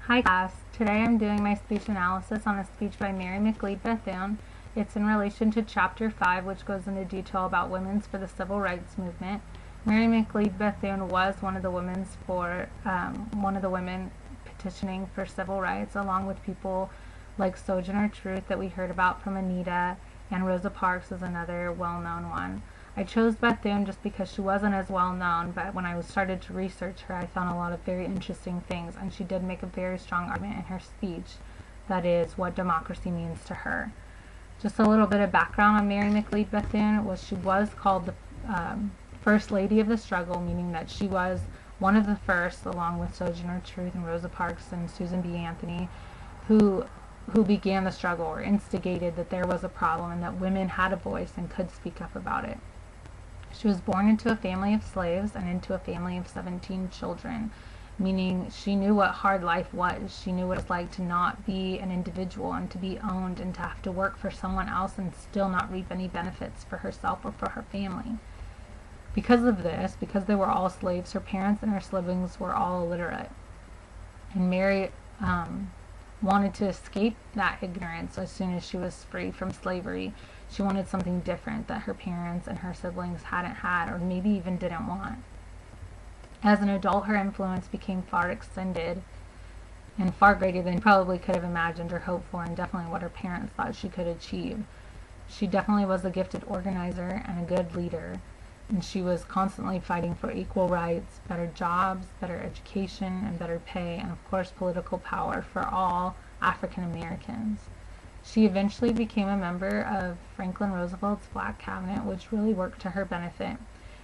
Hi class, today I'm doing my speech analysis on a speech by Mary McLeod Bethune. It's in relation to Chapter 5, which goes into detail about women's for the civil rights movement. Mary McLeod Bethune was one of the women petitioning for civil rights, along with people like Sojourner Truth that we heard about from Anita, and Rosa Parks is another well-known one. I chose Bethune just because she wasn't as well known, but when I started to research her, I found a lot of very interesting things, and she did make a very strong argument in her speech, that is, what democracy means to her. Just a little bit of background on Mary McLeod Bethune was she was called the First Lady of the Struggle, meaning that she was one of the first, along with Sojourner Truth and Rosa Parks and Susan B. Anthony, who began the struggle or instigated that there was a problem and that women had a voice and could speak up about it. She was born into a family of slaves and into a family of 17 children, meaning she knew what hard life was. She knew what it was like to not be an individual and to be owned and to have to work for someone else and still not reap any benefits for herself or for her family. Because of this, because they were all slaves, her parents and her siblings were all illiterate. And Mary wanted to escape that ignorance as soon as she was free from slavery. She wanted something different that her parents and her siblings hadn't had, or maybe even didn't want. As an adult, her influence became far extended and far greater than probably could have imagined or hoped for, and definitely what her parents thought she could achieve. She definitely was a gifted organizer and a good leader, and she was constantly fighting for equal rights, better jobs, better education, and better pay, and of course political power for all African Americans. She eventually became a member of Franklin Roosevelt's Black Cabinet, which really worked to her benefit.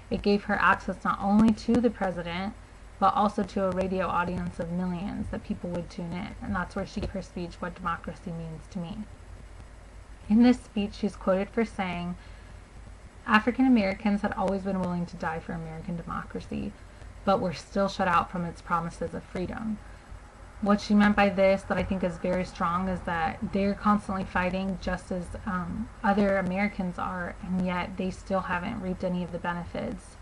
It gave her access not only to the president, but also to a radio audience of millions that people would tune in, and that's where she gave her speech, What Democracy Means to Me. In this speech, she's quoted for saying, African Americans had always been willing to die for American democracy, but were still shut out from its promises of freedom. What she meant by this, that I think is very strong, is that they're constantly fighting just as other Americans are, and yet they still haven't reaped any of the benefits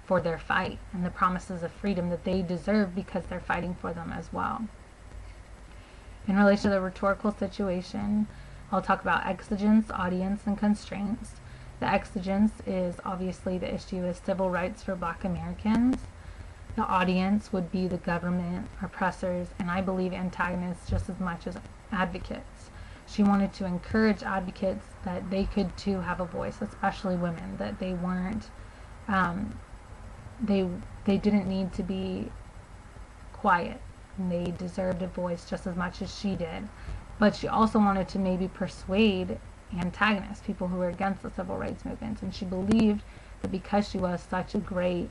for their fight and the promises of freedom that they deserve because they're fighting for them as well. In relation to the rhetorical situation, I'll talk about exigence, audience, and constraints. The exigence is obviously the issue of civil rights for Black Americans. The audience would be the government, oppressors, and I believe antagonists just as much as advocates. She wanted to encourage advocates that they could too have a voice, especially women, that they weren't, they didn't need to be quiet, and they deserved a voice just as much as she did. But she also wanted to maybe persuade antagonists, people who were against the civil rights movement, and she believed that because she was such a great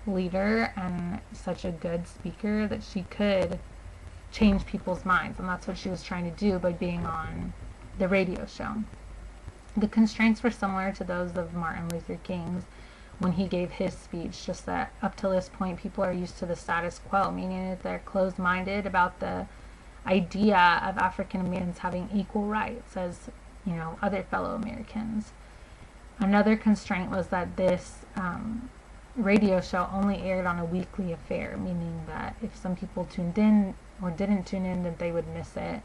leader and such a good speaker that she could change people's minds, and that's what she was trying to do by being on the radio show. The constraints were similar to those of Martin Luther King's when he gave his speech, just that up to this point people are used to the status quo, meaning that they're closed-minded about the idea of African Americans having equal rights as, you know, other fellow Americans. Another constraint was that this radio show only aired on a weekly affair, meaning that if some people tuned in or didn't tune in, that they would miss it,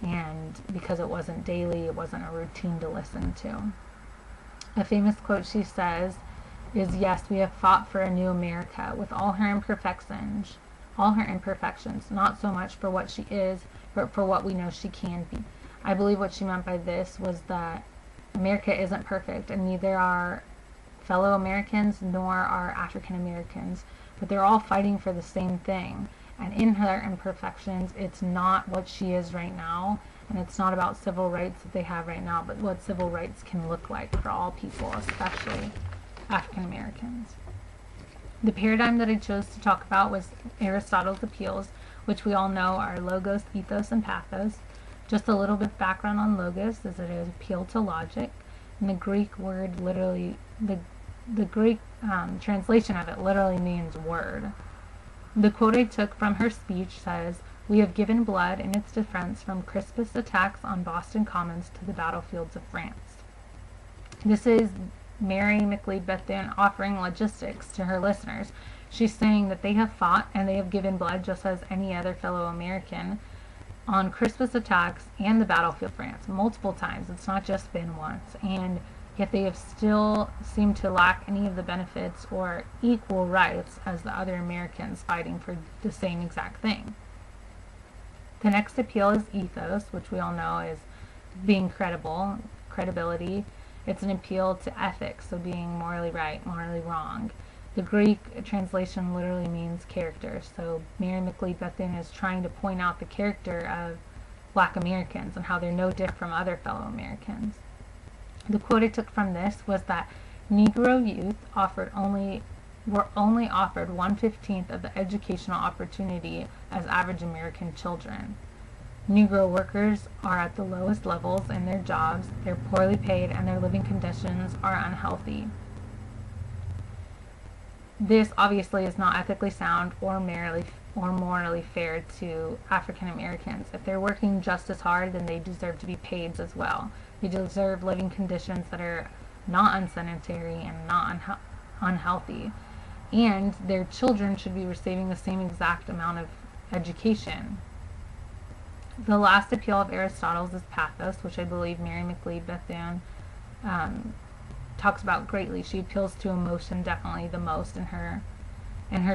and because it wasn't daily, it wasn't a routine to listen to. A famous quote she says is, yes, we have fought for a new America with all her imperfections, not so much for what she is, but for what we know she can be. I believe what she meant by this was that America isn't perfect, and neither are fellow Americans nor are African Americans, but they're all fighting for the same thing. And in her imperfections, it's not what she is right now, and it's not about civil rights that they have right now, but what civil rights can look like for all people, especially African Americans. The paradigm that I chose to talk about was Aristotle's appeals, which we all know are logos, ethos, and pathos. Just a little bit of background on logos is that it is appeal to logic, and the Greek word literally, the Greek translation of it literally means word. The quote I took from her speech says, "We have given blood in its defense from Crispus' attacks on Boston Commons to the battlefields of France." This is Mary McLeod Bethune offering logistics to her listeners. She's saying that they have fought and they have given blood just as any other fellow American on Crispus attacks and the battlefield of France multiple times. It's not just been once. And yet they have still seemed to lack any of the benefits or equal rights as the other Americans fighting for the same exact thing. The next appeal is ethos, which we all know is being credible, credibility. It's an appeal to ethics, so being morally right, morally wrong. The Greek translation literally means character, so Mary McLeod Bethune is trying to point out the character of Black Americans and how they're no different from other fellow Americans. The quote I took from this was that Negro youth were only offered 1/15 of the educational opportunity as average American children. Negro workers are at the lowest levels in their jobs, they're poorly paid, and their living conditions are unhealthy. This obviously is not ethically sound or morally fair to African Americans. If they're working just as hard, then they deserve to be paid as well. They deserve living conditions that are not unsanitary and not unhealthy. And their children should be receiving the same exact amount of education. The last appeal of Aristotle's is pathos, which I believe Mary McLeod Bethune talks about greatly. She appeals to emotion definitely the most in her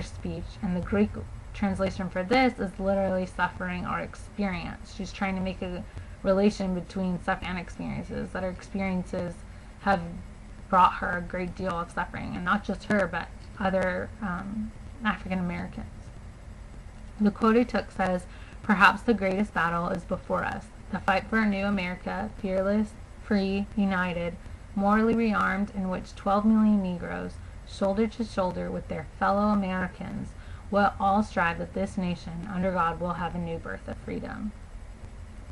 speech, and the Greek translation for this is literally suffering or experience. She's trying to make a relation between suffering and experiences, that her experiences have brought her a great deal of suffering, and not just her but other African Americans. The quote I took says, "Perhaps the greatest battle is before us, the fight for a new America, fearless, free, united, morally rearmed, in which 12 million Negroes, shoulder to shoulder with their fellow Americans, will all strive that this nation, under God, will have a new birth of freedom."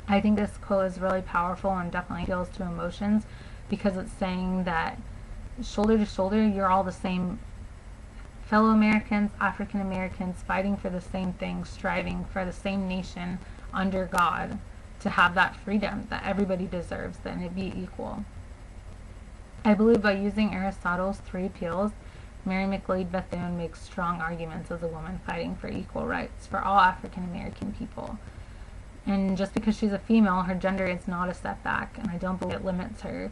I think this quote is really powerful and definitely appeals to emotions, because it's saying that shoulder to shoulder, you're all the same fellow Americans, African Americans, fighting for the same thing, striving for the same nation under God, to have that freedom that everybody deserves, that it be equal. I believe by using Aristotle's 3 appeals, Mary McLeod Bethune makes strong arguments as a woman fighting for equal rights for all African American people. And just because she's a female, her gender is not a setback, and I don't believe it limits her.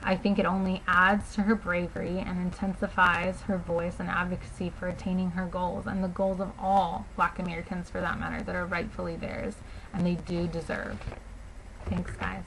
I think it only adds to her bravery and intensifies her voice and advocacy for attaining her goals, and the goals of all Black Americans for that matter, that are rightfully theirs and they do deserve. Thanks, guys.